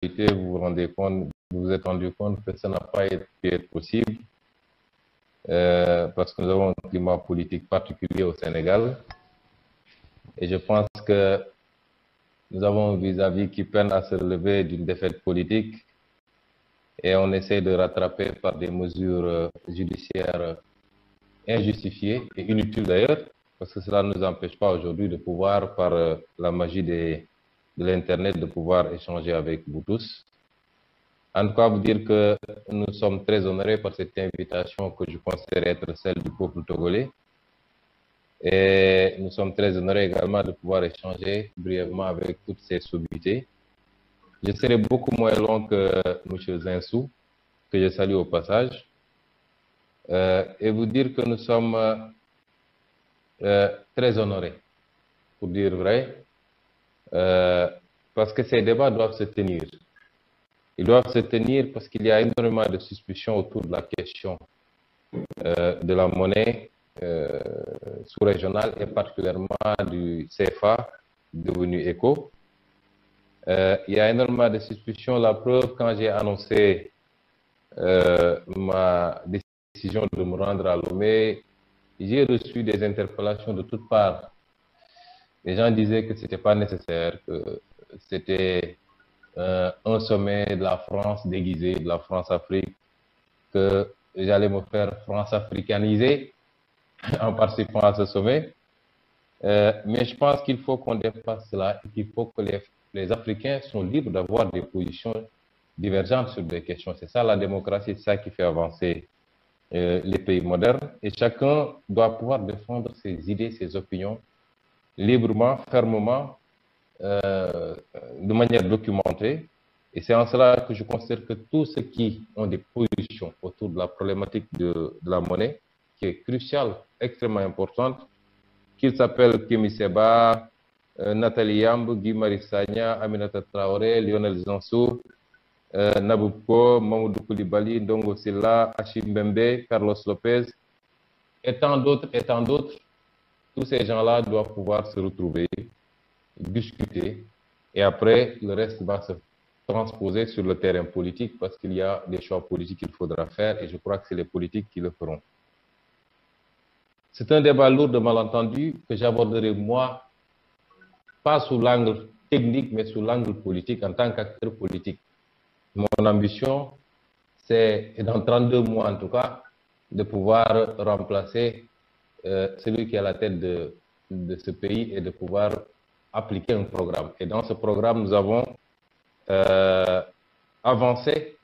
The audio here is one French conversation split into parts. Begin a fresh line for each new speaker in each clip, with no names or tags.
réalité, vous vous êtes rendu compte que ça n'a pas pu être possible parce que nous avons un climat politique particulier au Sénégal. Et je pense que nous avons un vis-à-vis qui peine à se relever d'une défaite politique et on essaie de rattraper par des mesures judiciaires injustifiées et inutiles d'ailleurs, parce que cela ne nous empêche pas aujourd'hui de pouvoir, par la magie de l'Internet, de pouvoir échanger avec vous tous. En tout cas, vous dire que nous sommes très honorés par cette invitation que je considère être celle du peuple togolais. Et nous sommes très honorés également de pouvoir échanger brièvement avec toutes ces sommités. Je serai beaucoup moins long que M. Zinsou, que je salue au passage, et vous dire que nous sommes très honorés, pour dire vrai, parce que ces débats doivent se tenir. Ils doivent se tenir parce qu'il y a énormément de suspicions autour de la question de la monnaie sous-régionale et particulièrement du CFA devenu ECO. Il y a énormément de suspicions. La preuve, quand j'ai annoncé ma décision de me rendre à Lomé, j'ai reçu des interpellations de toutes parts. Les gens disaient que ce n'était pas nécessaire, que c'était un sommet de la France déguisé, de la France-Afrique, que j'allais me faire France-africaniser en participant à ce sommet. Mais je pense qu'il faut qu'on dépasse cela et qu'il faut que les Africains sont libres d'avoir des positions divergentes sur des questions. C'est ça la démocratie, c'est ça qui fait avancer les pays modernes. Et chacun doit pouvoir défendre ses idées, ses opinions librement, fermement, de manière documentée. Et c'est en cela que je considère que tous ceux qui ont des positions autour de la problématique de la monnaie, qui est cruciale, extrêmement importante, qu'ils s'appellent Kémy Séba, Nathalie Yamb, Guy Marius Sagna, Aminata Traoré, Lionel Zinsou, Nabouko, Mamoudou Koulibaly, Ndongo Silla, Achille Mbembe, Carlos Lopez, et tant d'autres, tous ces gens-là doivent pouvoir se retrouver, discuter, et après, le reste va se transposer sur le terrain politique parce qu'il y a des choix politiques qu'il faudra faire et je crois que c'est les politiques qui le feront. C'est un débat lourd de malentendus que j'aborderai moi, pas sous l'angle technique, mais sous l'angle politique en tant qu'acteur politique. Mon ambition, c'est dans 32 mois en tout cas, de pouvoir remplacer celui qui est à la tête de ce pays et de pouvoir appliquer un programme. Et dans ce programme, nous avons avancé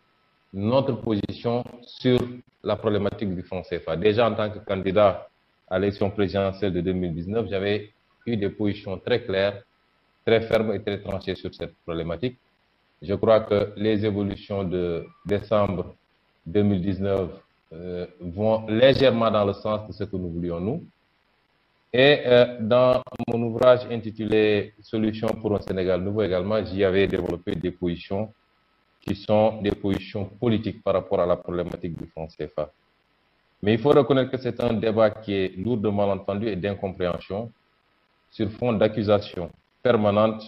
notre position sur la problématique du franc CFA. Déjà en tant que candidat à l'élection présidentielle de 2019, j'avais eu des positions très claires, très fermes et très tranchées sur cette problématique. Je crois que les évolutions de décembre 2019 vont légèrement dans le sens de ce que nous voulions nous. Et dans mon ouvrage intitulé « Solutions pour un Sénégal nouveau » également, j'y avais développé des positions qui sont des positions politiques par rapport à la problématique du franc CFA. Mais il faut reconnaître que c'est un débat qui est lourd de malentendus et d'incompréhension sur fond d'accusations permanentes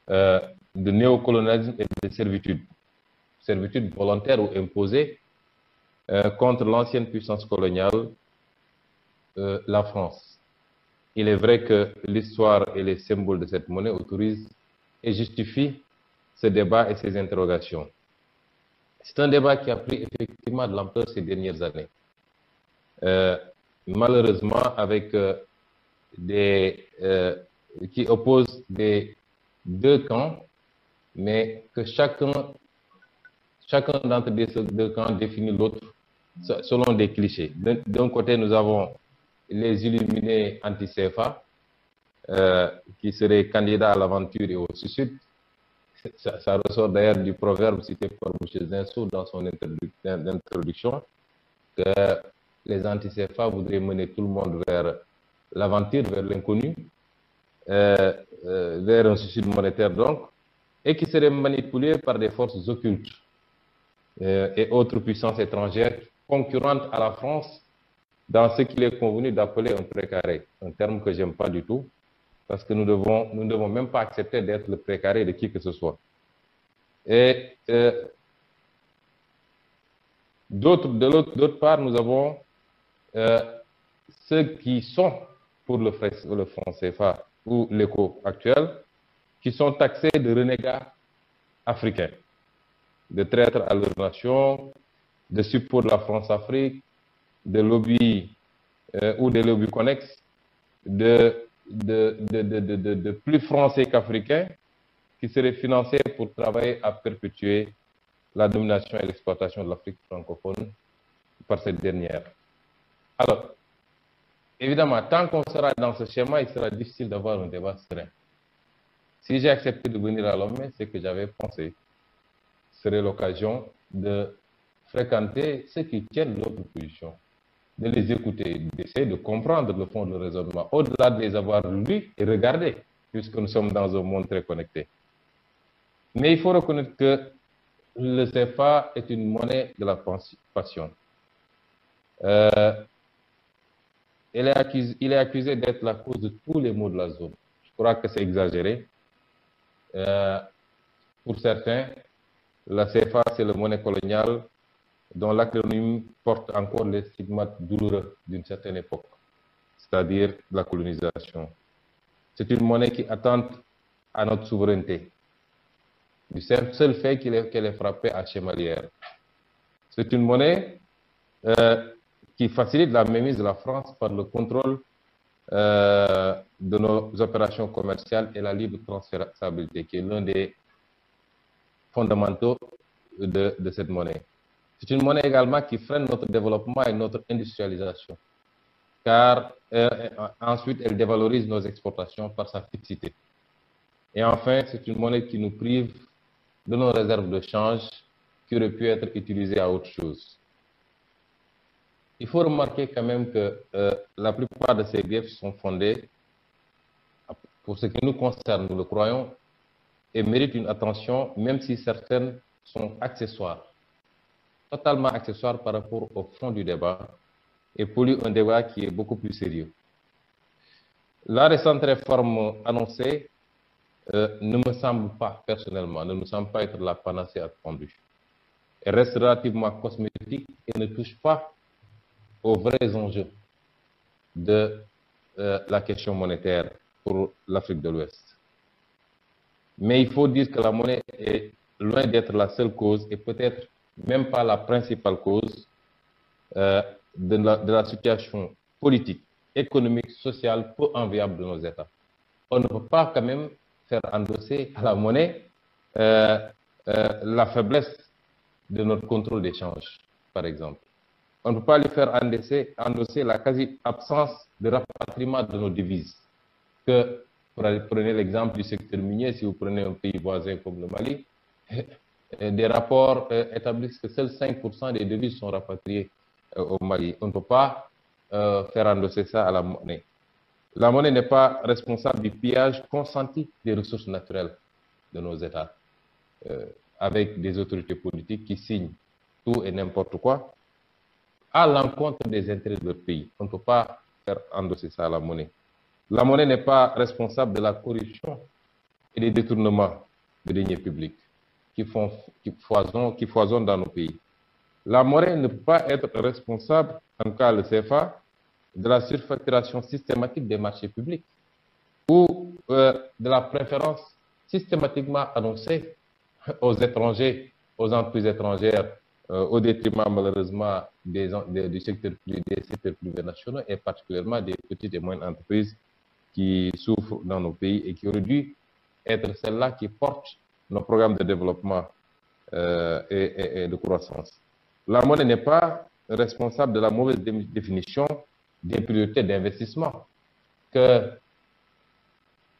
de néocolonialisme et de servitude volontaire ou imposée contre l'ancienne puissance coloniale, la France. Il est vrai que l'histoire et les symboles de cette monnaie autorisent et justifient ce débat et ces interrogations. C'est un débat qui a pris effectivement de l'ampleur ces dernières années. Malheureusement, avec qui opposent des deux camps, mais que chacun d'entre ces deux camps définit l'autre selon des clichés. D'un côté, nous avons les illuminés anti-CFA, qui seraient candidats à l'aventure et au suicide. Ça ressort d'ailleurs du proverbe cité par M. Zinsou dans son introduction, que les anti-CFA voudraient mener tout le monde vers l'aventure, vers l'inconnu, vers un suicide monétaire donc, et qui seraient manipulés par des forces occultes et autres puissances étrangères concurrentes à la France dans ce qu'il est convenu d'appeler un précaré, un terme que j'aime pas du tout, parce que nous ne devons même pas accepter d'être le précaré de qui que ce soit. Et d'autre part, nous avons ceux qui sont pour le franc CFA ou l'éco actuel, qui sont taxés de renégats africains, de traîtres à leur nation, de support de la France-Afrique, de lobbies ou des lobbies connexes, de plus français qu'africains, qui seraient financés pour travailler à perpétuer la domination et l'exploitation de l'Afrique francophone par cette dernière. Alors, évidemment, tant qu'on sera dans ce schéma, il sera difficile d'avoir un débat serein. Si j'ai accepté de venir à Lomé, c'est que j'avais pensé ce serait l'occasion de fréquenter ceux qui tiennent l'autre position, de les écouter, d'essayer de comprendre le fond de raisonnement, au-delà de les avoir lus et regardés, puisque nous sommes dans un monde très connecté. Mais il faut reconnaître que le CFA est une monnaie de la passion. Il est accusé d'être la cause de tous les maux de la zone. Je crois que c'est exagéré. Pour certains, la CFA, c'est la monnaie coloniale dont l'acronyme porte encore les stigmates douloureux d'une certaine époque, c'est-à-dire la colonisation. C'est une monnaie qui attente à notre souveraineté, du seul fait qu'elle est frappée à Chemalière. C'est une monnaie qui facilite la mainmise de la France par le contrôle de nos opérations commerciales et la libre transférabilité, qui est l'un des fondamentaux de cette monnaie. C'est une monnaie également qui freine notre développement et notre industrialisation, car ensuite elle dévalorise nos exportations par sa fixité. Et enfin, c'est une monnaie qui nous prive de nos réserves de change qui auraient pu être utilisées à autre chose. Il faut remarquer quand même que la plupart de ces griefs sont fondés, pour ce qui nous concerne, nous le croyons, et méritent une attention, même si certaines sont accessoires, totalement accessoires par rapport au fond du débat, et polluent un débat qui est beaucoup plus sérieux. La récente réforme annoncée ne me semble pas, personnellement, ne me semble pas être la panacée attendue. Elle reste relativement cosmétique et ne touche pas aux vrais enjeux de la question monétaire pour l'Afrique de l'Ouest. Mais il faut dire que la monnaie est loin d'être la seule cause et peut-être même pas la principale cause de la situation politique, économique, sociale peu enviable de nos États. On ne peut pas quand même faire endosser à la monnaie la faiblesse de notre contrôle d'échange, par exemple. On ne peut pas lui faire endosser la quasi-absence de rapatriement de nos devises. Prenez l'exemple du secteur minier, si vous prenez un pays voisin comme le Mali, des rapports établissent que seuls 5% des devises sont rapatriées au Mali. On ne peut pas faire endosser ça à la monnaie. La monnaie n'est pas responsable du pillage consenti des ressources naturelles de nos États, avec des autorités politiques qui signent tout et n'importe quoi à l'encontre des intérêts de leur pays. On ne peut pas faire endosser ça à la monnaie. La monnaie n'est pas responsable de la corruption et des détournements de deniers publics qui foisonnent dans nos pays. La monnaie ne peut pas être responsable, en cas le CFA, de la surfacturation systématique des marchés publics ou de la préférence systématiquement annoncée aux étrangers, aux entreprises étrangères, au détriment malheureusement du secteur privé, des secteurs privés nationaux et particulièrement des petites et moyennes entreprises qui souffrent dans nos pays et qui auraient dû être celles-là qui portent nos programmes de développement et de croissance. La monnaie n'est pas responsable de la mauvaise définition des priorités d'investissement. Que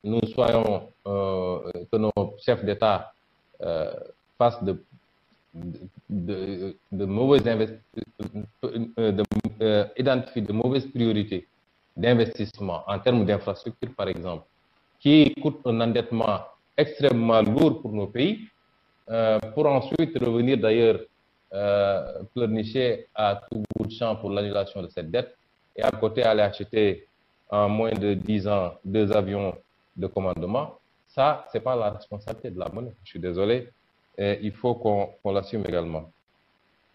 nous soyons, que nos chefs d'État fassent identifient de mauvaises priorités d'investissement en termes d'infrastructures, par exemple, qui coûtent un endettement extrêmement lourd pour nos pays, pour ensuite revenir d'ailleurs pleurnicher à tout bout de champ pour l'annulation de cette dette, et à côté aller acheter en moins de 10 ans 2 avions de commandement. Ça, ce n'est pas la responsabilité de la monnaie. Je suis désolé. et il faut qu'on l'assume également.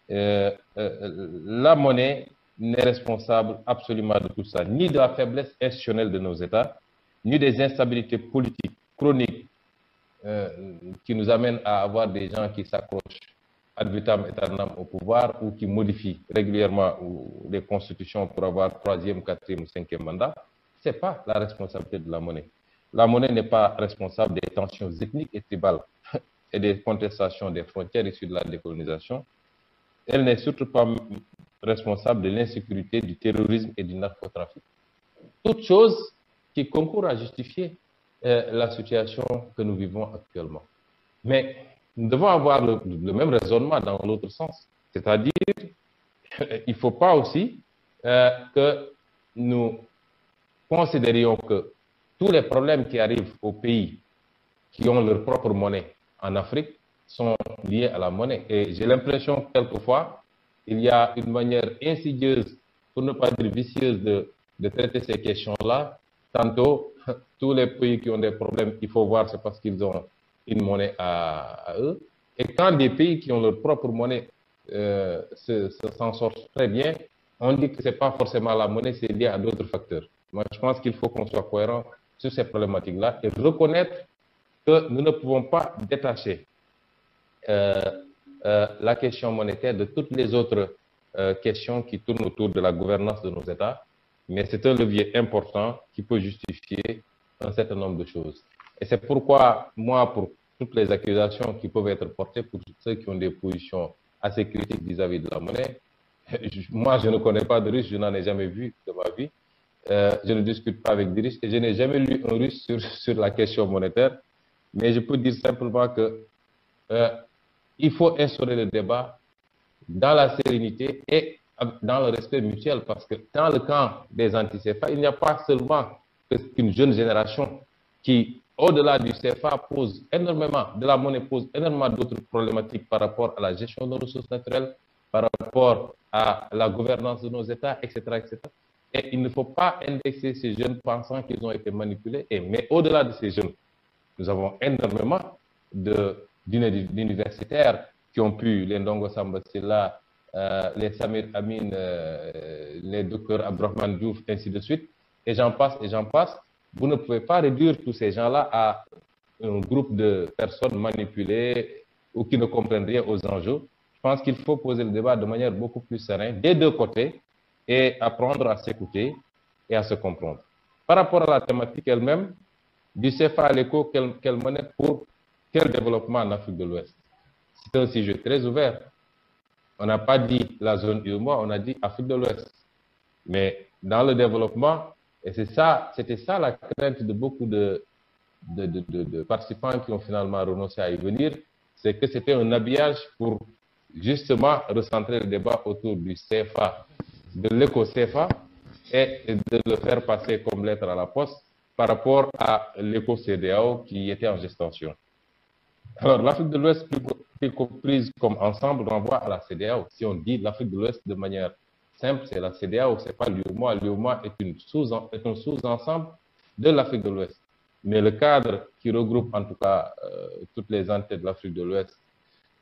La monnaie n'est responsable absolument de tout ça, ni de la faiblesse institutionnelle de nos États, ni des instabilités politiques chroniques qui nous amènent à avoir des gens qui s'accrochent ad vitam aeternam au pouvoir ou qui modifient régulièrement les constitutions pour avoir troisième, quatrième ou cinquième mandat. Ce n'est pas la responsabilité de la monnaie. La monnaie n'est pas responsable des tensions ethniques et tribales et des contestations des frontières issues de la décolonisation. Elle n'est surtout pas responsable de l'insécurité, du terrorisme et du narcotrafic. Toutes choses qui concourent à justifier la situation que nous vivons actuellement. Mais nous devons avoir le même raisonnement dans l'autre sens. C'est-à-dire, il ne faut pas aussi que nous considérions que tous les problèmes qui arrivent aux pays qui ont leur propre monnaie en Afrique sont liés à la monnaie. Et j'ai l'impression que quelquefois, il y a une manière insidieuse, pour ne pas dire vicieuse, de traiter ces questions-là. Tantôt, tous les pays qui ont des problèmes, il faut voir, c'est parce qu'ils ont une monnaie à eux. Et quand des pays qui ont leur propre monnaie s'en sortent très bien, on dit que ce n'est pas forcément la monnaie, c'est lié à d'autres facteurs. Moi, je pense qu'il faut qu'on soit cohérent sur ces problématiques-là et reconnaître que nous ne pouvons pas détacher la question monétaire de toutes les autres questions qui tournent autour de la gouvernance de nos États, mais c'est un levier important qui peut justifier un certain nombre de choses. Et c'est pourquoi, moi, pour toutes les accusations qui peuvent être portées pour ceux qui ont des positions assez critiques vis-à-vis de la monnaie, moi, je ne connais pas de Russe, je n'en ai jamais vu de ma vie. Je ne discute pas avec des Russes et je n'ai jamais lu un Russe sur la question monétaire. Mais je peux dire simplement que il faut instaurer le débat dans la sérénité et dans le respect mutuel, parce que dans le camp des anti-CFA, il n'y a pas seulement qu'une jeune génération qui, au-delà du CFA, pose énormément, de la monnaie pose énormément d'autres problématiques par rapport à la gestion de nos ressources naturelles, par rapport à la gouvernance de nos États, etc., etc. Et il ne faut pas indexer ces jeunes pensant qu'ils ont été manipulés. Mais au-delà de ces jeunes, nous avons énormément d'universitaires qui ont pu, les Ndongo Samba Sylla, les Samir Amin, les docteurs Abdourahmane Diouf, ainsi de suite, et j'en passe, et j'en passe. Vous ne pouvez pas réduire tous ces gens-là à un groupe de personnes manipulées ou qui ne comprennent rien aux enjeux. Je pense qu'il faut poser le débat de manière beaucoup plus sereine, des deux côtés, et apprendre à s'écouter et à se comprendre. Par rapport à la thématique elle-même, du CFA à l'éco, quelle monnaie pour quel développement en Afrique de l'Ouest? C'est un sujet très ouvert. On n'a pas dit la zone UEMOA, on a dit Afrique de l'Ouest. Mais dans le développement, et c'était ça la crainte de beaucoup de participants qui ont finalement renoncé à y venir, c'est que c'était un habillage pour justement recentrer le débat autour du CFA, de l'éco-CFA, et de le faire passer comme lettre à la poste par rapport à l'éco-CEDEAO qui était en gestation. Alors, l'Afrique de l'Ouest, prise comme ensemble, renvoie à la CEDEAO. Si on dit l'Afrique de l'Ouest de manière simple, c'est la CEDEAO, ce n'est pas l'UEMOA. L'UEMOA est un sous-ensemble de l'Afrique de l'Ouest. Mais le cadre qui regroupe en tout cas toutes les entités de l'Afrique de l'Ouest,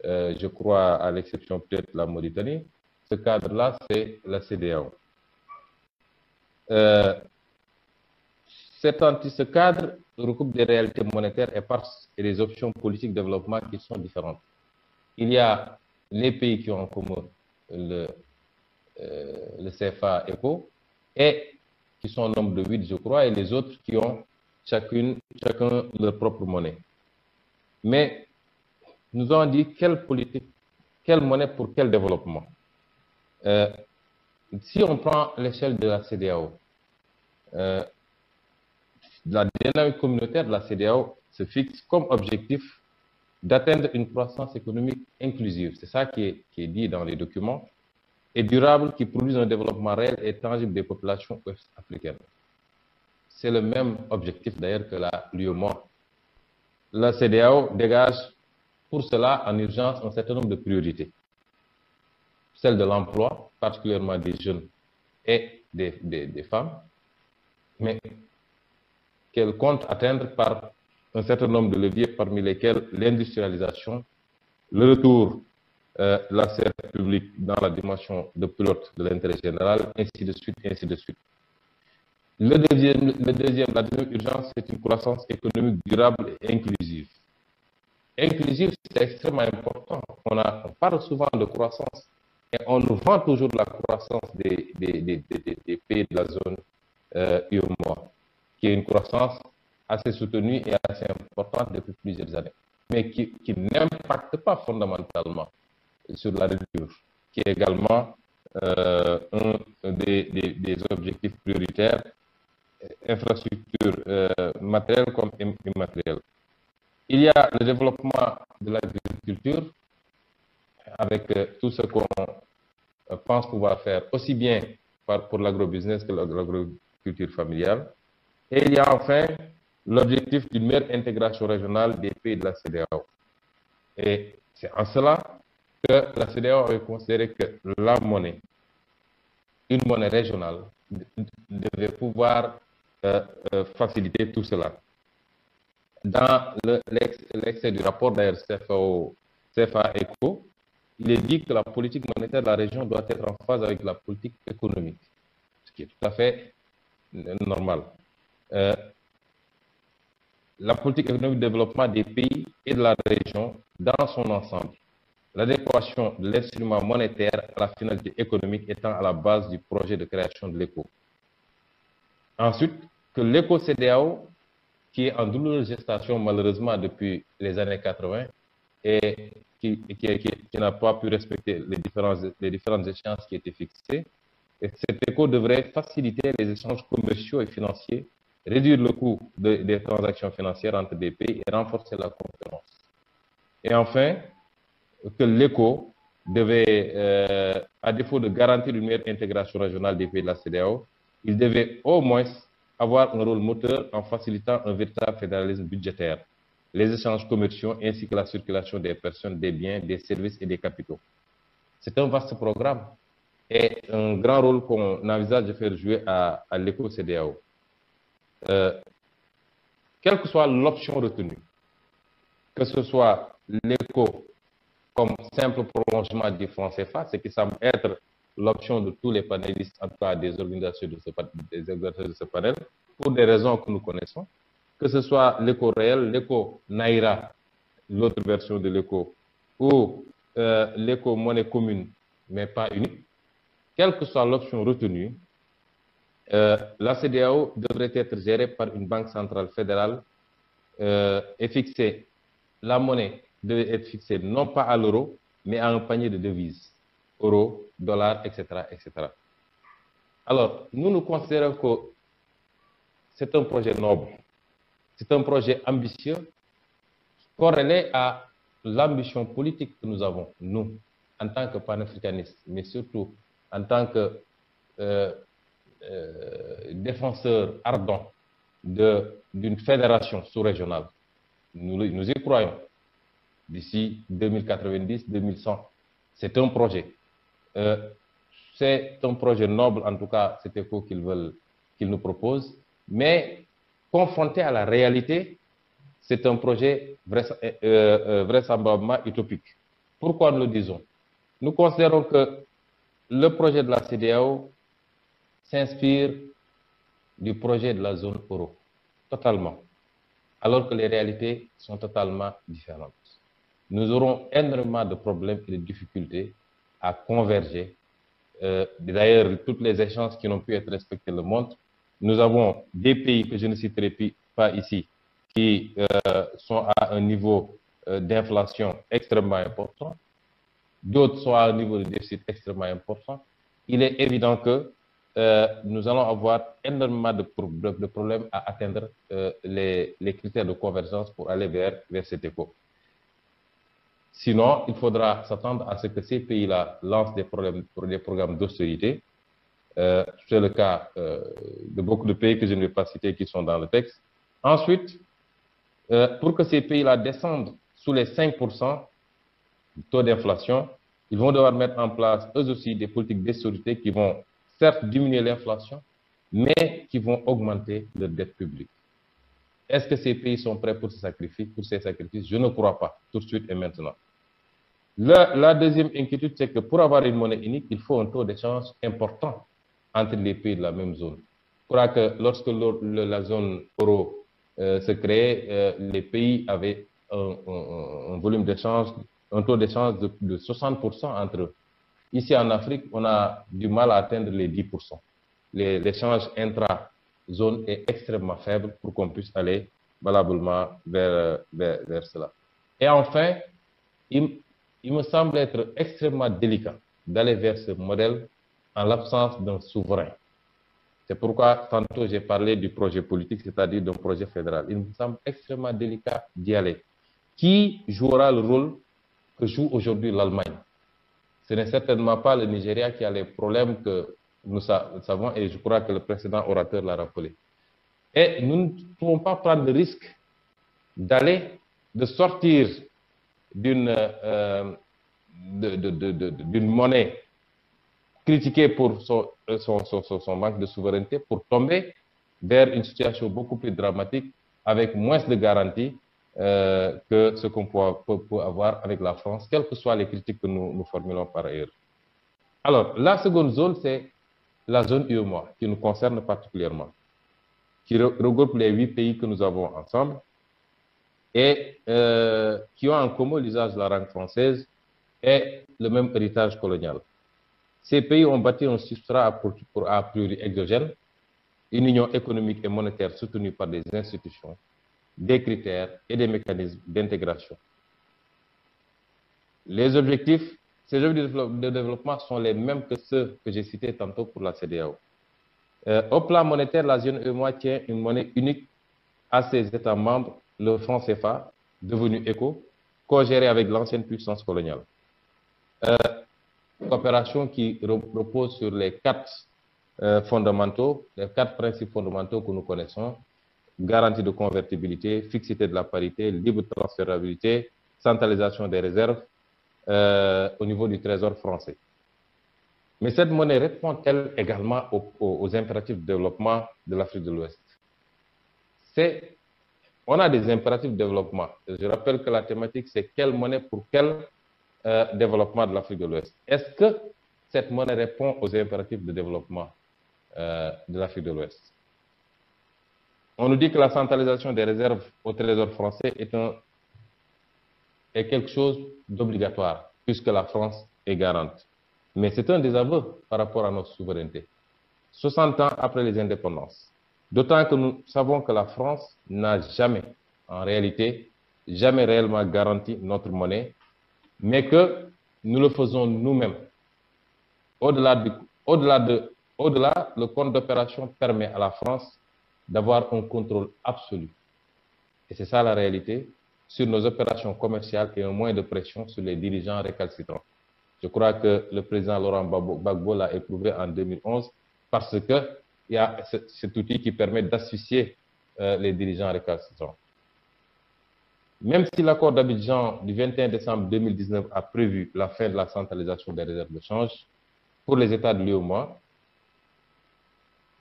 je crois à l'exception peut-être de la Mauritanie, ce cadre-là, c'est la CEDEAO. Ce cadre recoupe des réalités monétaires et des options politiques de développement qui sont différentes. Il y a les pays qui ont en commun le CFA ECO et qui sont au nombre de 8, je crois, et les autres qui ont chacun leur propre monnaie. Mais nous avons dit quelle politique, quelle monnaie pour quel développement. Si on prend l'échelle de la CEDEAO, la dynamique communautaire de la CEDEAO se fixe comme objectif d'atteindre une croissance économique inclusive. C'est ça qui est dit dans les documents, et durable, qui produise un développement réel et tangible des populations ouest-africaines. C'est le même objectif d'ailleurs que l'UEMOA. La CEDEAO dégage pour cela en urgence un certain nombre de priorités. Celle de l'emploi, particulièrement des jeunes et des femmes, mais qu'elle compte atteindre par un certain nombre de leviers, parmi lesquels l'industrialisation le retour de la sphère publique dans la dimension de pilote de l'intérêt général, ainsi de suite, ainsi de suite. La deuxième urgence, c'est une croissance économique durable et inclusive. Inclusive, c'est extrêmement important. On parle souvent de croissance et on nous vend toujours la croissance des pays de la zone UEMOA, qui est une croissance assez soutenue et assez importante depuis plusieurs années, mais qui n'impacte pas fondamentalement sur la rupture, qui est également un des objectifs prioritaires, infrastructures matérielles comme immatérielles. Il y a le développement de l'agriculture, avec tout ce qu'on pense pouvoir faire, aussi bien pour l'agrobusiness que l'agriculture familiale. Et il y a enfin l'objectif d'une meilleure intégration régionale des pays de la CEDEAO. Et c'est en cela que la CEDEAO avait considéré que la monnaie, une monnaie régionale, devait pouvoir faciliter tout cela. Dans l'extrait du rapport d'ailleurs CFA-ECO, il est dit que la politique monétaire de la région doit être en phase avec la politique économique, ce qui est tout à fait normal. La politique économique de développement des pays et de la région dans son ensemble. L'adéquation de l'instrument monétaire à la finalité économique étant à la base du projet de création de l'ECO. Ensuite, que l'ECO-CEDEAO, qui est en douloureuse gestation malheureusement depuis les années 80 et qui n'a pas pu respecter les différentes échéances qui étaient fixées, et cet ECO devrait faciliter les échanges commerciaux et financiers, réduire le coût des transactions financières entre des pays et renforcer la concurrence. Et enfin, que l'ECO devait, à défaut de garantir une meilleure intégration régionale des pays de la CEDEAO, il devait au moins avoir un rôle moteur en facilitant un véritable fédéralisme budgétaire, les échanges commerciaux ainsi que la circulation des personnes, des biens, des services et des capitaux. C'est un vaste programme et un grand rôle qu'on envisage de faire jouer à l'ECO-CEDEAO. Quelle que soit l'option retenue, que ce soit l'ECO comme simple prolongement du franc CFA, ce qui semble être l'option de tous les panélistes, en tout cas des organisateurs de ce panel, pour des raisons que nous connaissons, que ce soit l'ECO réel, l'ECO Naira, l'autre version de l'ECO, ou l'ECO monnaie commune, mais pas unique. Quelle que soit l'option retenue, la CEDEAO devrait être gérée par une banque centrale fédérale et fixée. La monnaie devait être fixée non pas à l'euro, mais à un panier de devises, euro, dollar, etc., etc. Alors, nous considérons que c'est un projet noble, c'est un projet ambitieux, corrélé à l'ambition politique que nous avons, nous, en tant que panafricanistes, mais surtout en tant que défenseurs ardents d'une fédération sous-régionale. Nous y croyons. D'ici 2090-2100, c'est un projet. C'est un projet noble, en tout cas, cet ECO qu'ils nous proposent, mais confronté à la réalité, c'est un projet vraisemblablement utopique. Pourquoi nous le disons? Nous considérons que le projet de la CEDEAO s'inspire du projet de la zone euro, totalement, alors que les réalités sont totalement différentes. Nous aurons énormément de problèmes et de difficultés à converger. D'ailleurs, toutes les échéances qui n'ont pu être respectées le montrent. Nous avons des pays que je ne citerai pas ici, qui sont à un niveau d'inflation extrêmement important. D'autres sont à un niveau de déficit extrêmement important. Il est évident que nous allons avoir énormément de problèmes à atteindre les critères de convergence pour aller vers cet ECO. Sinon, il faudra s'attendre à ce que ces pays-là lancent des programmes d'austérité. C'est le cas de beaucoup de pays que je ne vais pas citer qui sont dans le texte. Ensuite, pour que ces pays-là descendent sous les 5% du taux d'inflation, ils vont devoir mettre en place eux aussi des politiques d'austérité qui vont certes diminuer l'inflation, mais qui vont augmenter leur dette publique. Est-ce que ces pays sont prêts pour ces sacrifices? Je ne crois pas, tout de suite et maintenant. La deuxième inquiétude, c'est que pour avoir une monnaie unique, il faut un taux d'échange important entre les pays de la même zone. Je crois que lorsque la zone euro se créait, les pays avaient un volume d'échange, un taux d'échange de 60% entre eux. Ici en Afrique, on a du mal à atteindre les 10%. L'échange intra-zone est extrêmement faible pour qu'on puisse aller valablement vers cela. Et enfin, il me semble être extrêmement délicat d'aller vers ce modèle en l'absence d'un souverain. C'est pourquoi tantôt j'ai parlé du projet politique, c'est-à-dire d'un projet fédéral. Il me semble extrêmement délicat d'y aller. Qui jouera le rôle que joue aujourd'hui l'Allemagne? Ce n'est certainement pas le Nigeria qui a les problèmes que nous savons, et je crois que le précédent orateur l'a rappelé. Et nous ne pouvons pas prendre le risque de sortir d'une monnaie critiquée pour son manque de souveraineté pour tomber vers une situation beaucoup plus dramatique avec moins de garanties que ce qu'on peut avoir avec la France, quelles que soient les critiques que nous formulons par ailleurs. Alors, la seconde zone, c'est la zone UEMOA, qui nous concerne particulièrement, qui regroupe les 8 pays que nous avons ensemble et qui ont en commun l'usage de la langue française et le même héritage colonial. Ces pays ont bâti un substrat a priori exogène, une union économique et monétaire soutenue par des institutions, des critères et des mécanismes d'intégration. Ces objectifs de développement sont les mêmes que ceux que j'ai cités tantôt pour la CEDEAO. Au plan monétaire, la zone UEMOA tient une monnaie unique à ses États membres, le franc CFA, devenu ECO, co-géré avec l'ancienne puissance coloniale. Coopération qui repose sur les 4 fondamentaux, les 4 principes fondamentaux que nous connaissons: garantie de convertibilité, fixité de la parité, libre transférabilité, centralisation des réserves au niveau du trésor français. Mais cette monnaie répond-elle également aux impératifs de développement de l'Afrique de l'Ouest? On a des impératifs de développement. Je rappelle que la thématique, c'est quelle monnaie pour quel développement de l'Afrique de l'Ouest. Est-ce que cette monnaie répond aux impératifs de développement de l'Afrique de l'Ouest? On nous dit que la centralisation des réserves au trésor français est quelque chose d'obligatoire, puisque la France est garante. Mais c'est un désaveu par rapport à notre souveraineté. 60 ans après les indépendances, d'autant que nous savons que la France n'a jamais, en réalité, jamais réellement garanti notre monnaie, mais que nous le faisons nous-mêmes. Au-delà, le compte d'opération permet à la France d'avoir un contrôle absolu. Et c'est ça la réalité sur nos opérations commerciales et un moyen de pression sur les dirigeants récalcitrants. Je crois que le président Laurent Gbagbo l'a éprouvé en 2011 parce qu'il y a cet outil qui permet d'asphyxier les dirigeants récalcitrants. Même si l'accord d'Abidjan du 21 décembre 2019 a prévu la fin de la centralisation des réserves de change pour les États de l'UEMOA,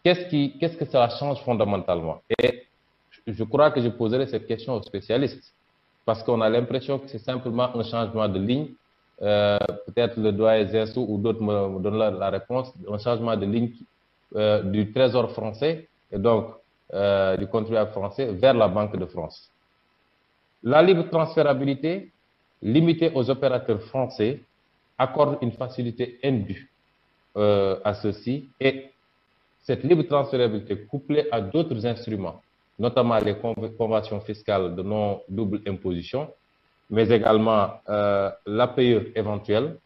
qu'est-ce que ça change fondamentalement? Et je crois que je poserai cette question aux spécialistes, parce qu'on a l'impression que c'est simplement un changement de ligne. Peut-être le doyen Zensou ou d'autres me donnent la réponse, un changement de ligne du Trésor français et donc du contribuable français vers la Banque de France. La libre transférabilité, limitée aux opérateurs français, accorde une facilité indue à ceux-ci, et cette libre transférabilité couplée à d'autres instruments, notamment les conventions fiscales de non-double imposition, mais également l'APE éventuel,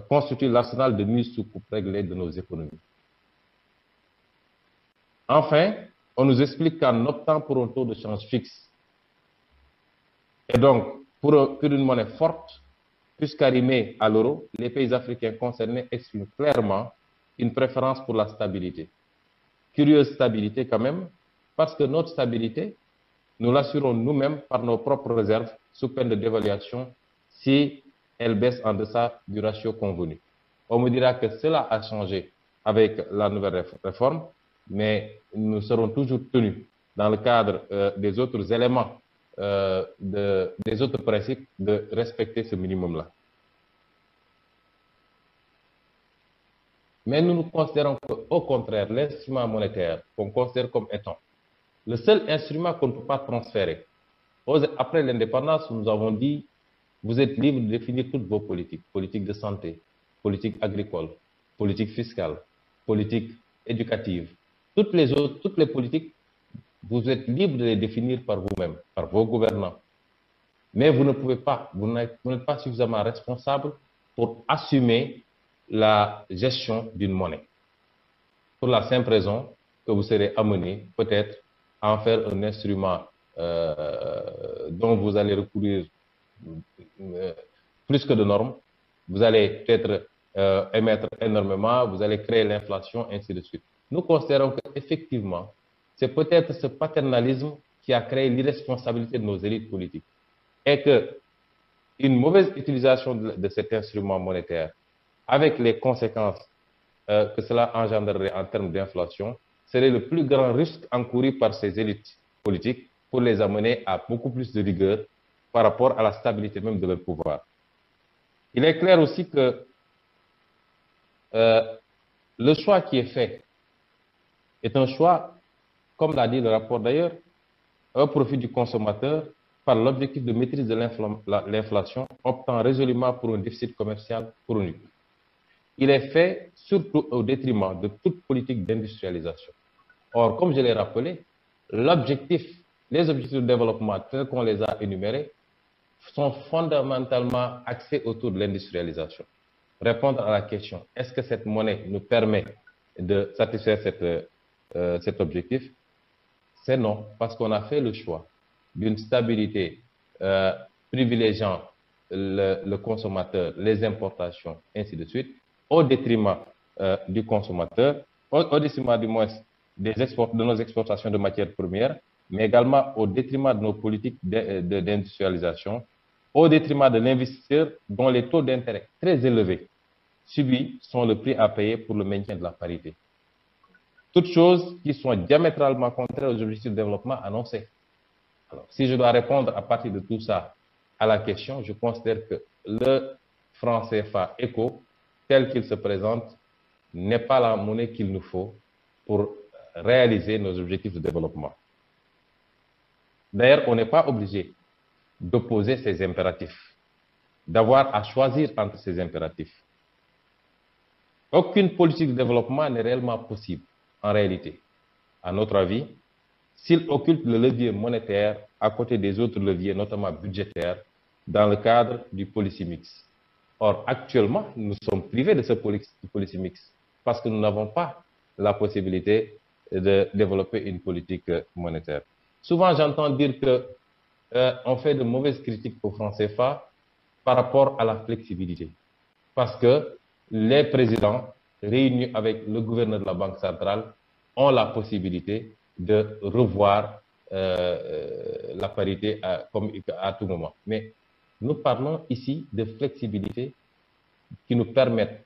constitue l'arsenal de mise sous coupe réglée de nos économies. Enfin, on nous explique qu'en optant pour un taux de change fixe, et donc pour une monnaie forte, puisqu'arrimée à l'euro, les pays africains concernés expriment clairement une préférence pour la stabilité. Curieuse stabilité quand même, parce que notre stabilité, nous l'assurons nous-mêmes par nos propres réserves, sous peine de dévaluation, si elle baisse en deçà du ratio convenu. On me dira que cela a changé avec la nouvelle réforme, mais nous serons toujours tenus, dans le cadre des autres éléments, des autres principes, de respecter ce minimum-là. Mais nous considérons qu'au contraire, l'instrument monétaire qu'on considère comme étant le seul instrument qu'on ne peut pas transférer. Après l'indépendance, nous avons dit, vous êtes libre de définir toutes vos politiques, politique de santé, politique agricole, politique fiscale, politique éducative. Toutes les politiques, vous êtes libre de les définir par vous-même, par vos gouvernants. Mais vous ne pouvez pas, vous n'êtes pas suffisamment responsable pour assumer la gestion d'une monnaie. Pour la simple raison que vous serez amené peut-être à en faire un instrument dont vous allez recourir plus que de normes. Vous allez peut-être émettre énormément, vous allez créer l'inflation, ainsi de suite. Nous considérons qu'effectivement, c'est peut-être ce paternalisme qui a créé l'irresponsabilité de nos élites politiques. Et qu'une mauvaise utilisation de cet instrument monétaire, avec les conséquences que cela engendrerait en termes d'inflation, serait le plus grand risque encouru par ces élites politiques pour les amener à beaucoup plus de rigueur par rapport à la stabilité même de leur pouvoir. Il est clair aussi que le choix qui est fait est un choix, comme l'a dit le rapport d'ailleurs, au profit du consommateur par l'objectif de maîtrise de l'inflation, optant résolument pour un déficit commercial chronique. Il est fait surtout au détriment de toute politique d'industrialisation. Or, comme je l'ai rappelé, les objectifs de développement tels qu'on les a énumérés sont fondamentalement axés autour de l'industrialisation. Répondre à la question, est-ce que cette monnaie nous permet de satisfaire cet objectif? C'est non, parce qu'on a fait le choix d'une stabilité privilégiant le consommateur, les importations, ainsi de suite, au détriment du consommateur, au détriment du moins de nos exportations de matières premières, mais également au détriment de nos politiques d'industrialisation, au détriment de l'investisseur dont les taux d'intérêt très élevés subis sont le prix à payer pour le maintien de la parité. Toutes choses qui sont diamétralement contraires aux objectifs de développement annoncés. Alors, si je dois répondre à partir de tout ça à la question, je considère que le franc CFA ECO, tel qu'il se présente, n'est pas la monnaie qu'il nous faut pour réaliser nos objectifs de développement. D'ailleurs, on n'est pas obligé d'opposer ces impératifs, d'avoir à choisir entre ces impératifs. Aucune politique de développement n'est réellement possible, en réalité. À notre avis, s'il occulte le levier monétaire à côté des autres leviers, notamment budgétaires, dans le cadre du policy mix. Or, actuellement, nous sommes privés de ce policy mix parce que nous n'avons pas la possibilité de développer une politique monétaire. Souvent, j'entends dire qu'on fait de mauvaises critiques au franc CFA par rapport à la flexibilité. Parce que les présidents, réunis avec le gouverneur de la Banque centrale, ont la possibilité de revoir la parité à tout moment. Mais nous parlons ici de flexibilité qui nous permettent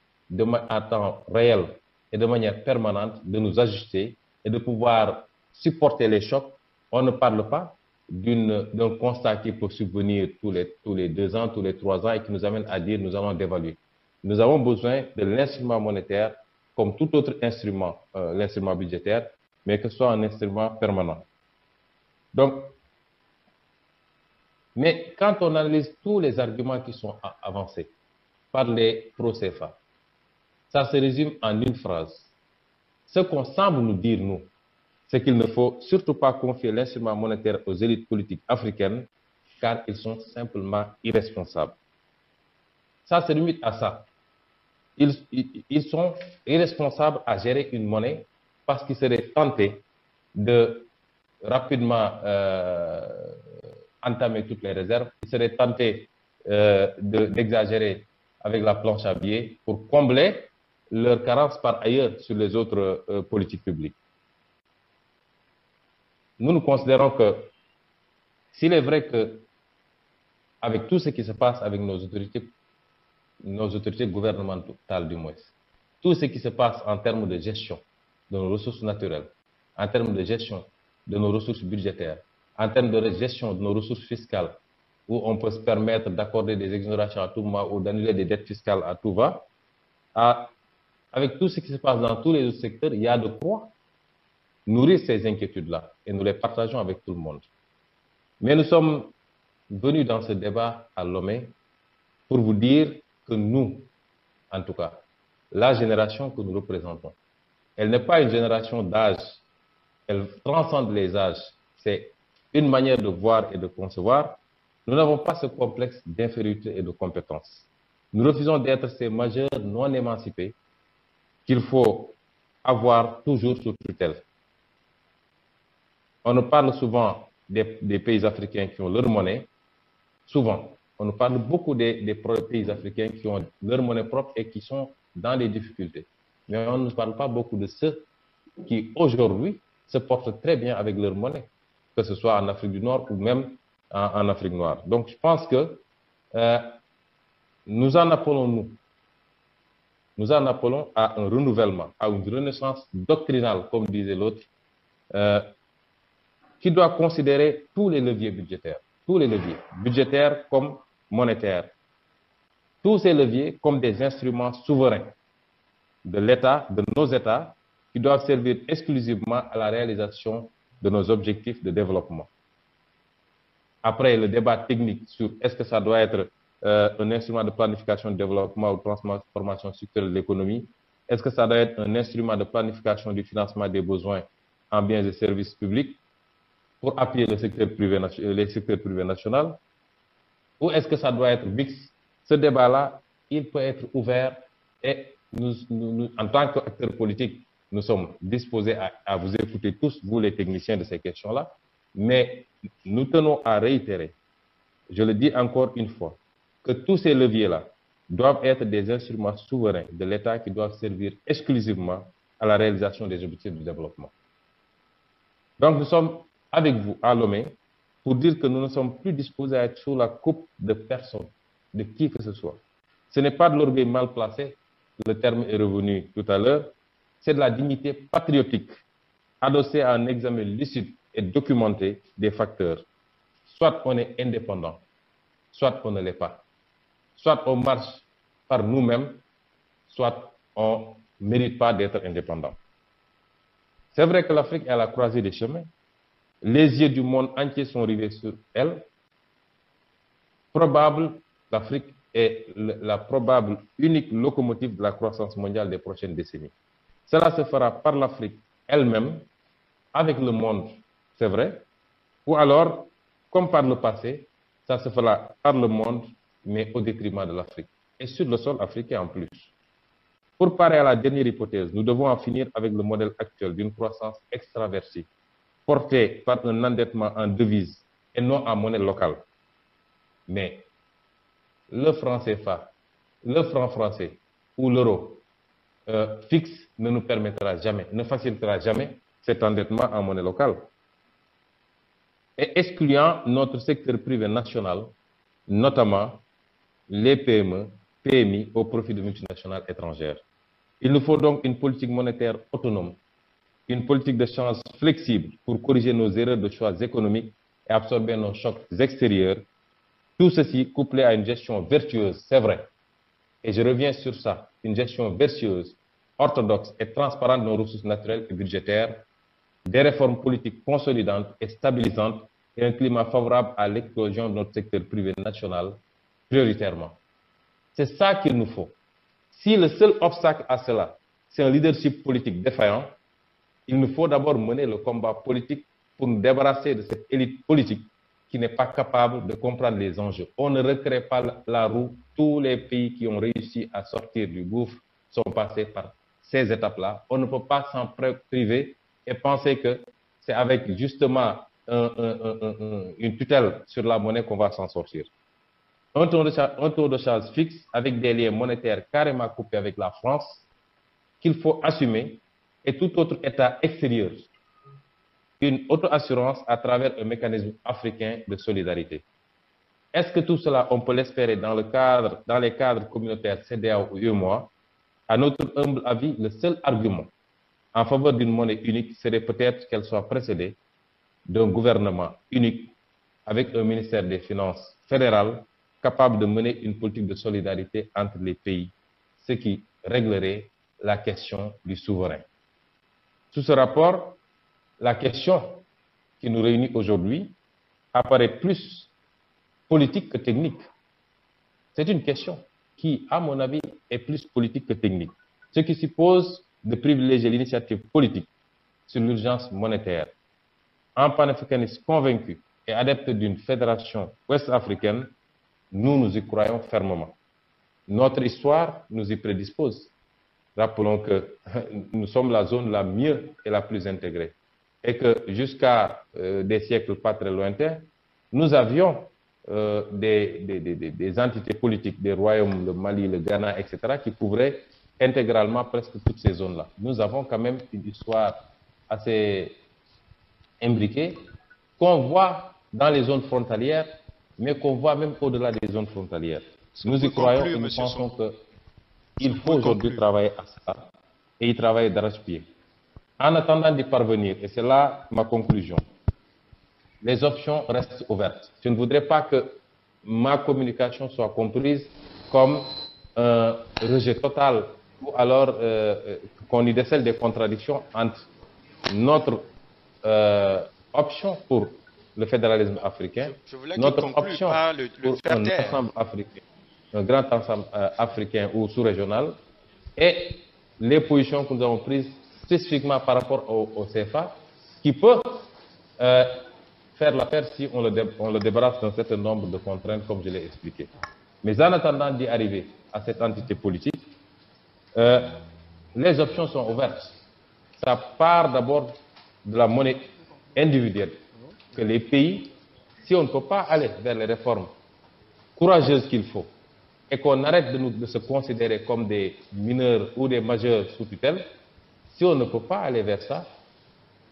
à temps réel et de manière permanente de nous ajuster et de pouvoir supporter les chocs. On ne parle pas d'un constat qui peut subvenir tous les 2 ans, tous les 3 ans et qui nous amène à dire nous allons dévaluer. Nous avons besoin de l'instrument monétaire comme tout autre instrument, l'instrument budgétaire, mais que ce soit un instrument permanent. Donc, mais quand on analyse tous les arguments qui sont avancés par les pro-CFA, ça se résume en une phrase. Ce qu'on semble nous dire, nous, c'est qu'il ne faut surtout pas confier l'instrument monétaire aux élites politiques africaines, car ils sont simplement irresponsables. Ça se limite à ça. Ils sont irresponsables à gérer une monnaie parce qu'ils seraient tentés de rapidement entamer toutes les réserves. Ils seraient tentés d'exagérer avec la planche à billets pour combler leur carence par ailleurs sur les autres politiques publiques. Nous considérons que s'il est vrai que avec tout ce qui se passe avec nos autorités gouvernementales du moins, tout ce qui se passe en termes de gestion de nos ressources naturelles, en termes de gestion de nos ressources budgétaires, en termes de gestion de nos ressources fiscales, où on peut se permettre d'accorder des exonérations à tout moment ou d'annuler des dettes fiscales à tout va, à avec tout ce qui se passe dans tous les autres secteurs, il y a de quoi nourrir ces inquiétudes-là. Et nous les partageons avec tout le monde. Mais nous sommes venus dans ce débat à Lomé pour vous dire que nous, en tout cas, la génération que nous représentons, elle n'est pas une génération d'âge, elle transcende les âges. C'est une manière de voir et de concevoir. Nous n'avons pas ce complexe d'infériorité et de compétence. Nous refusons d'être ces majeurs non émancipés qu'il faut avoir toujours sous tutelle. On nous parle souvent des pays africains qui ont leur monnaie. Souvent, on nous parle beaucoup des pays africains qui ont leur monnaie propre et qui sont dans les difficultés. Mais on ne nous parle pas beaucoup de ceux qui, aujourd'hui, se portent très bien avec leur monnaie, que ce soit en Afrique du Nord ou même en Afrique noire. Donc, je pense que nous en appelons à un renouvellement, à une renaissance doctrinale, comme disait l'autre, qui doit considérer tous les leviers budgétaires comme monétaires, tous ces leviers comme des instruments souverains de l'État, de nos États, qui doivent servir exclusivement à la réalisation de nos objectifs de développement. Après, le débat technique sur est-ce que ça doit être un instrument de planification de développement ou de transformation structurelle de l'économie, est-ce que ça doit être un instrument de planification du financement des besoins en biens et services publics pour appuyer les secteurs privés nationaux, ou est-ce que ça doit être mixte? Ce débat-là, il peut être ouvert et nous, en tant qu'acteurs politiques, nous sommes disposés à vous écouter tous, vous les techniciens de ces questions-là, mais nous tenons à réitérer, je le dis encore une fois, que tous ces leviers-là doivent être des instruments souverains de l'État qui doivent servir exclusivement à la réalisation des objectifs du développement. Donc nous sommes avec vous à Lomé pour dire que nous ne sommes plus disposés à être sous la coupe de personne, de qui que ce soit. Ce n'est pas de l'orgueil mal placé, le terme est revenu tout à l'heure, c'est de la dignité patriotique, adossée à un examen lucide et documenté des facteurs. Soit on est indépendant, soit on ne l'est pas. Soit on marche par nous-mêmes, soit on ne mérite pas d'être indépendant. C'est vrai que l'Afrique est à la croisée des chemins. Les yeux du monde entier sont rivés sur elle. L'Afrique est la probable unique locomotive de la croissance mondiale des prochaines décennies. Cela se fera par l'Afrique elle-même, avec le monde, c'est vrai, ou alors, comme par le passé, ça se fera par le monde, mais au détriment de l'Afrique, et sur le sol africain en plus. Pour parer à la dernière hypothèse, nous devons en finir avec le modèle actuel d'une croissance extraversée, portée par un endettement en devise et non en monnaie locale. Mais le franc CFA, le franc français ou l'euro fixe ne nous permettra jamais, ne facilitera jamais cet endettement en monnaie locale. Et excluant notre secteur privé national, notamment les PME, PMI au profit de multinationales étrangères. Il nous faut donc une politique monétaire autonome, une politique de change flexible pour corriger nos erreurs de choix économiques et absorber nos chocs extérieurs. Tout ceci couplé à une gestion vertueuse, c'est vrai, et je reviens sur ça, une gestion vertueuse, orthodoxe et transparente de nos ressources naturelles et budgétaires, des réformes politiques consolidantes et stabilisantes et un climat favorable à l'explosion de notre secteur privé national prioritairement. C'est ça qu'il nous faut. Si le seul obstacle à cela, c'est un leadership politique défaillant, il nous faut d'abord mener le combat politique pour nous débarrasser de cette élite politique qui n'est pas capable de comprendre les enjeux. On ne recrée pas la roue. Tous les pays qui ont réussi à sortir du gouffre sont passés par ces étapes-là. On ne peut pas s'en priver et penser que c'est avec justement une tutelle sur la monnaie qu'on va s'en sortir. Un taux de change fixe avec des liens monétaires carrément coupés avec la France qu'il faut assumer et tout autre État extérieur. Une auto-assurance à travers un mécanisme africain de solidarité. Est-ce que tout cela, on peut l'espérer dans les cadres communautaires CEDEAO ou UEMOA? À notre humble avis, le seul argument en faveur d'une monnaie unique serait peut-être qu'elle soit précédée d'un gouvernement unique avec un ministère des Finances fédéral capable de mener une politique de solidarité entre les pays, ce qui réglerait la question du souverain. Sous ce rapport, la question qui nous réunit aujourd'hui apparaît plus politique que technique. C'est une question qui, à mon avis, est plus politique que technique. Ce qui suppose de privilégier l'initiative politique sur l'urgence monétaire. En panafricaniste convaincu et adepte d'une fédération ouest-africaine, nous y croyons fermement. Notre histoire nous y prédispose. Rappelons que nous sommes la zone la mieux et la plus intégrée. Et que jusqu'à des siècles pas très lointains, nous avions des entités politiques, des royaumes, le Mali, le Ghana, etc., qui couvraient intégralement presque toutes ces zones-là. Nous avons quand même une histoire assez imbriquée, qu'on voit dans les zones frontalières, mais qu'on voit même au-delà des zones frontalières. Nous y croyons et nous pensons qu'il faut aujourd'hui travailler à ça et y travailler d'arrache-pied. En attendant d'y parvenir, et c'est là ma conclusion, les options restent ouvertes. Je ne voudrais pas que ma communication soit comprise comme un rejet total ou alors qu'on y décèle des contradictions entre notre option pour le fédéralisme africain, notre option pour un ensemble africain, un grand ensemble africain ou sous-régional, et les positions que nous avons prises spécifiquement par rapport au CFA, qui peut faire l'affaire si on le débarrasse d'un certain nombre de contraintes, comme je l'ai expliqué. Mais en attendant d'y arriver à cette entité politique, les options sont ouvertes. Ça part d'abord de la monnaie individuelle, que les pays, si on ne peut pas aller vers les réformes courageuses qu'il faut, et qu'on arrête de se considérer comme des mineurs ou des majeurs sous tutelle, si on ne peut pas aller vers ça,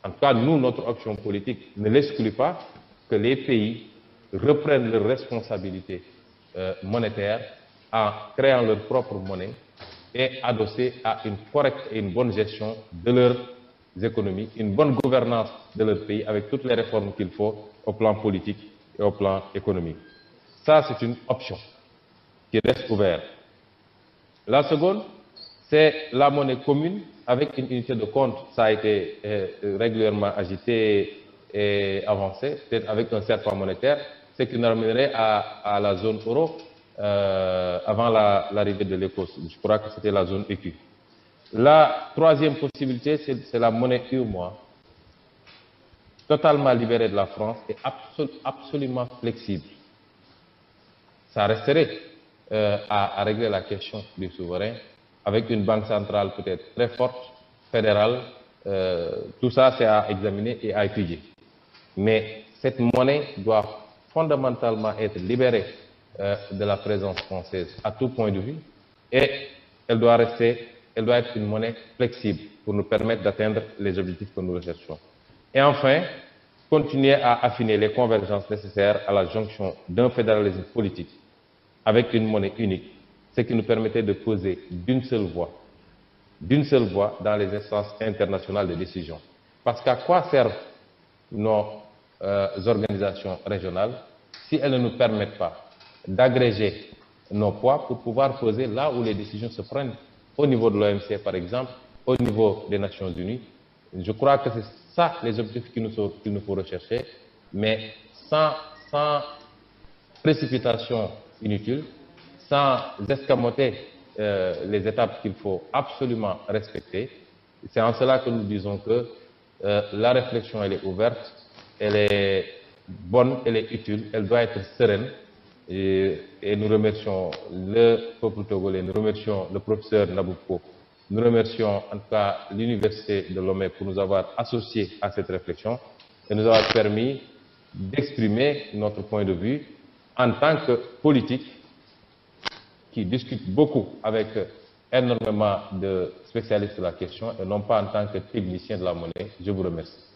en tout cas, nous, notre option politique ne l'exclut pas que les pays reprennent leurs responsabilités monétaires en créant leur propre monnaie et adossés à une correcte et une bonne gestion de leurs économies, une bonne gouvernance de leur pays avec toutes les réformes qu'il faut au plan politique et au plan économique. Ça, c'est une option qui reste ouverte. La seconde, c'est la monnaie commune avec une unité de compte. Ça a été régulièrement agité et avancé, peut-être avec un serpent monétaire, ce qui nous ramènerait à la zone euro avant l'arrivée de l'ECOS. Je crois que c'était la zone EQ. La troisième possibilité, c'est la monnaie UEMOA, totalement libérée de la France et absolument flexible. Ça resterait à régler la question du souverain avec une banque centrale peut-être très forte, fédérale. Tout ça, c'est à examiner et à étudier. Mais cette monnaie doit fondamentalement être libérée de la présence française à tout point de vue et elle doit être une monnaie flexible pour nous permettre d'atteindre les objectifs que nous recherchons. Et enfin, continuer à affiner les convergences nécessaires à la jonction d'un fédéralisme politique avec une monnaie unique, ce qui nous permettait de poser d'une seule voix dans les instances internationales de décision. Parce qu'à quoi servent nos organisations régionales si elles ne nous permettent pas d'agréger nos poids pour pouvoir poser là où les décisions se prennent, au niveau de l'OMC par exemple, au niveau des Nations Unies. Je crois que c'est ça les objectifs qu'il nous faut rechercher, mais sans précipitation inutile, sans escamoter les étapes qu'il faut absolument respecter. C'est en cela que nous disons que la réflexion, elle est ouverte, elle est bonne, elle est utile, elle doit être sereine. Et nous remercions le peuple togolais, nous remercions le professeur Nabouko, nous remercions en tout cas l'Université de Lomé pour nous avoir associés à cette réflexion et nous avoir permis d'exprimer notre point de vue en tant que politique qui discute beaucoup avec énormément de spécialistes de la question et non pas en tant que technicien de la monnaie. Je vous remercie.